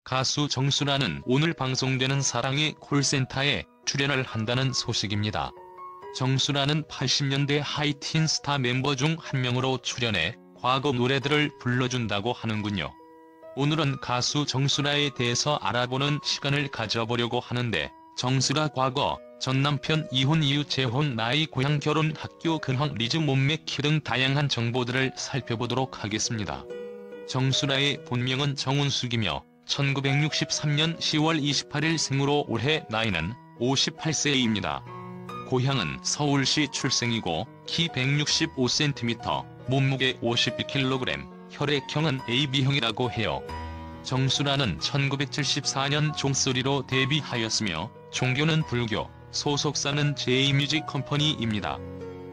가수 정수라는 오늘 방송되는 사랑의 콜센터에 출연을 한다는 소식입니다. 정수라는 80년대 하이틴 스타 멤버 중 한 명으로 출연해 과거 노래들을 불러준다고 하는군요. 오늘은 가수 정수라에 대해서 알아보는 시간을 가져보려고 하는데, 정수라 과거, 전 남편 이혼 이유 재혼 나이 고향 결혼 학교 근황 리즈 몸매 키 등 다양한 정보들을 살펴보도록 하겠습니다. 정수라의 본명은 정운숙이며 1963년 10월 28일 생으로 올해 나이는 58세입니다. 고향은 서울시 출생이고 키 165cm, 몸무게 51kg, 혈액형은 AB형이라고 해요. 정수라는 1974년 종소리로 데뷔하였으며 종교는 불교, 소속사는 제이뮤직컴퍼니입니다.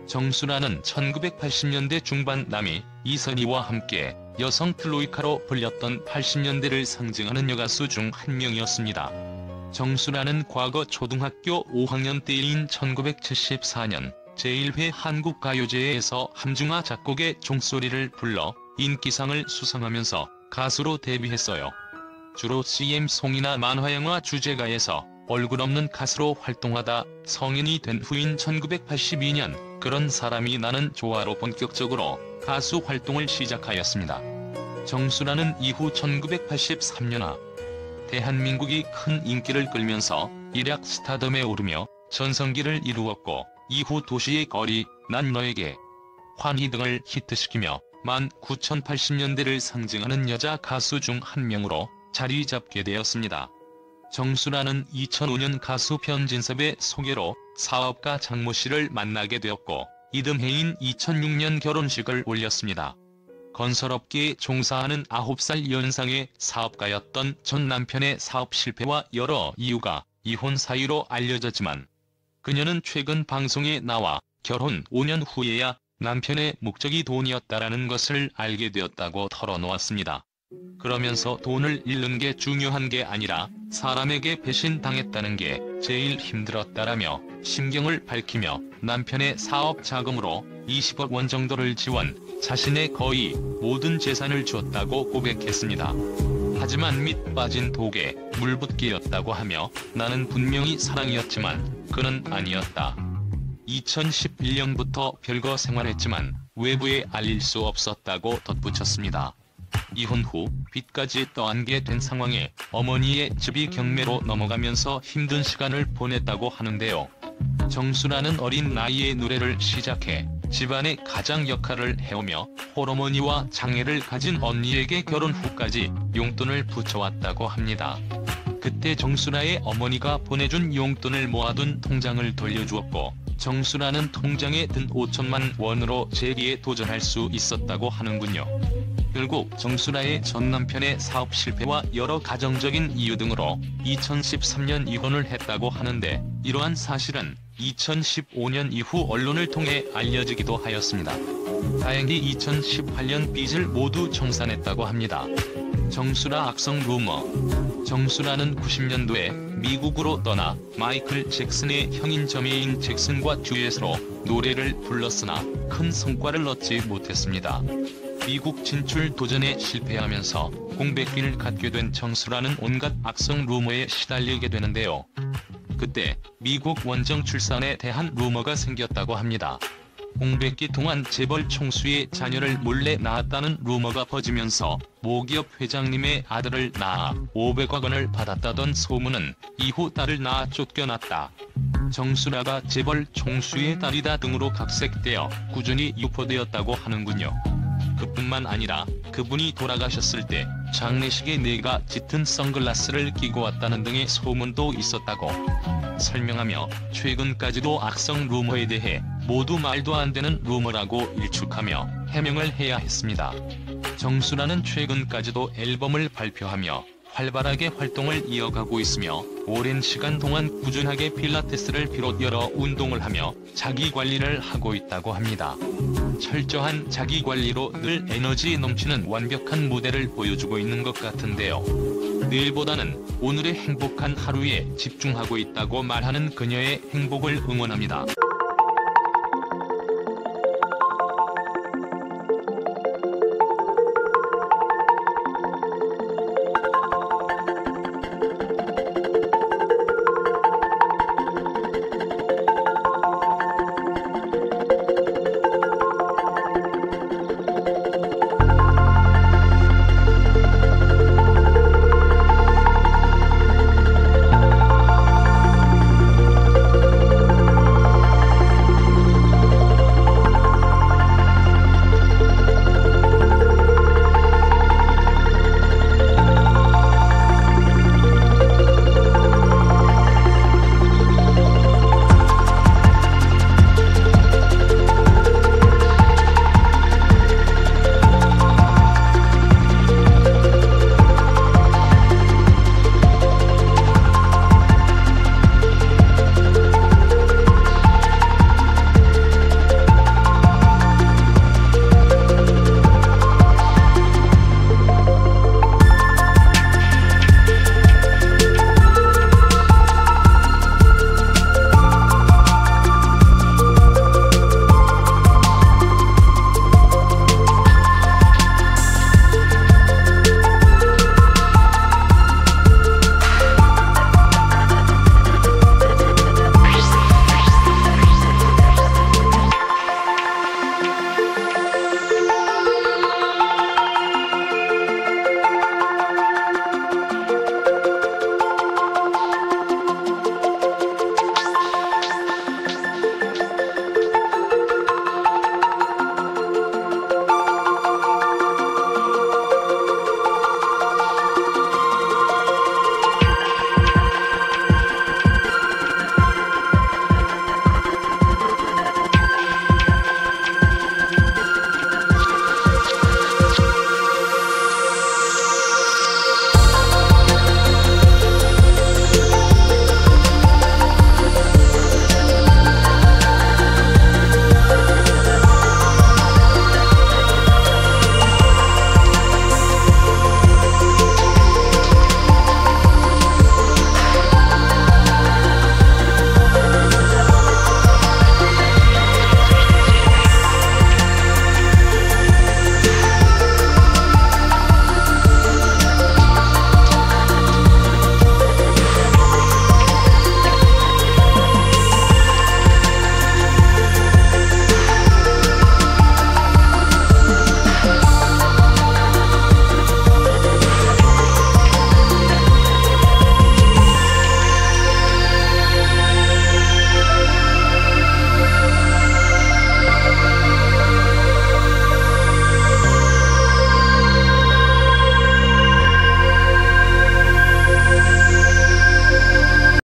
정수라는 1980년대 중반 남이 이선희와 함께 여성 트로이카로 불렸던 80년대를 상징하는 여가수 중 한 명이었습니다. 정수라는 과거 초등학교 5학년 때인 1974년 제1회 한국가요제에서 함중아 작곡의 종소리를 불러 인기상을 수상하면서 가수로 데뷔했어요. 주로 CM송이나 만화영화 주제가에서 얼굴 없는 가수로 활동하다 성인이 된 후인 1982년 그런 사람이 나는 좋아로 본격적으로 가수 활동을 시작하였습니다. 정수라는 이후 1983년아 대한민국이 큰 인기를 끌면서 일약 스타덤에 오르며 전성기를 이루었고, 이후 도시의 거리, 난 너에게, 환희 등을 히트시키며 1980년대를 상징하는 여자 가수 중 한 명으로 자리 잡게 되었습니다. 정수라는 2005년 가수 변진섭의 소개로 사업가 장모 씨를 만나게 되었고, 이듬해인 2006년 결혼식을 올렸습니다. 건설업계에 종사하는 9살 연상의 사업가였던 전 남편의 사업 실패와 여러 이유가 이혼 사유로 알려졌지만, 그녀는 최근 방송에 나와 결혼 5년 후에야 남편의 목적이 돈이었다라는 것을 알게 되었다고 털어놓았습니다. 그러면서 돈을 잃는 게 중요한 게 아니라 사람에게 배신당했다는 게 제일 힘들었다라며 심경을 밝히며 남편의 사업 자금으로 20억 원 정도를 지원, 자신의 거의 모든 재산을 줬다고 고백했습니다. 하지만 밑 빠진 독에 물 붓기였다고 하며 나는 분명히 사랑이었지만 그는 아니었다. 2011년부터 별거 생활했지만 외부에 알릴 수 없었다고 덧붙였습니다. 이혼 후 빚까지 떠안게 된 상황에 어머니의 집이 경매로 넘어가면서 힘든 시간을 보냈다고 하는데요. 정수라는 어린 나이에 노래를 시작해 집안의 가장 역할을 해오며 홀어머니와 장애를 가진 언니에게 결혼 후까지 용돈을 붙여왔다고 합니다. 그때 정수라의 어머니가 보내준 용돈을 모아둔 통장을 돌려주었고, 정수라는 통장에 든 5천만 원으로 재기에 도전할 수 있었다고 하는군요. 결국 정수라의 전 남편의 사업 실패와 여러 가정적인 이유 등으로 2013년 이혼을 했다고 하는데, 이러한 사실은 2015년 이후 언론을 통해 알려지기도 하였습니다. 다행히 2018년 빚을 모두 청산했다고 합니다. 정수라 악성 루머. 정수라는 90년도에 미국으로 떠나 마이클 잭슨의 형인 저메인 잭슨과 듀엣으로 노래를 불렀으나 큰 성과를 얻지 못했습니다. 미국 진출 도전에 실패하면서 공백기를 갖게 된 정수라는 온갖 악성 루머에 시달리게 되는데요. 그때 미국 원정 출산에 대한 루머가 생겼다고 합니다. 공백기 동안 재벌 총수의 자녀를 몰래 낳았다는 루머가 퍼지면서 모기업 회장님의 아들을 낳아 500억 원을 받았다던 소문은 이후 딸을 낳아 쫓겨났다. 정수라가 재벌 총수의 딸이다 등으로 각색되어 꾸준히 유포되었다고 하는군요. 그뿐만 아니라 그분이 돌아가셨을 때 장례식에 내가 짙은 선글라스를 끼고 왔다는 등의 소문도 있었다고 설명하며, 최근까지도 악성 루머에 대해 모두 말도 안 되는 루머라고 일축하며 해명을 해야 했습니다. 정수라는 최근까지도 앨범을 발표하며 활발하게 활동을 이어가고 있으며, 오랜 시간 동안 꾸준하게 필라테스를 비롯 여러 운동을 하며 자기관리를 하고 있다고 합니다. 철저한 자기관리로 늘 에너지 넘치는 완벽한 무대를 보여주고 있는 것 같은데요. 내일보다는 오늘의 행복한 하루에 집중하고 있다고 말하는 그녀의 행복을 응원합니다.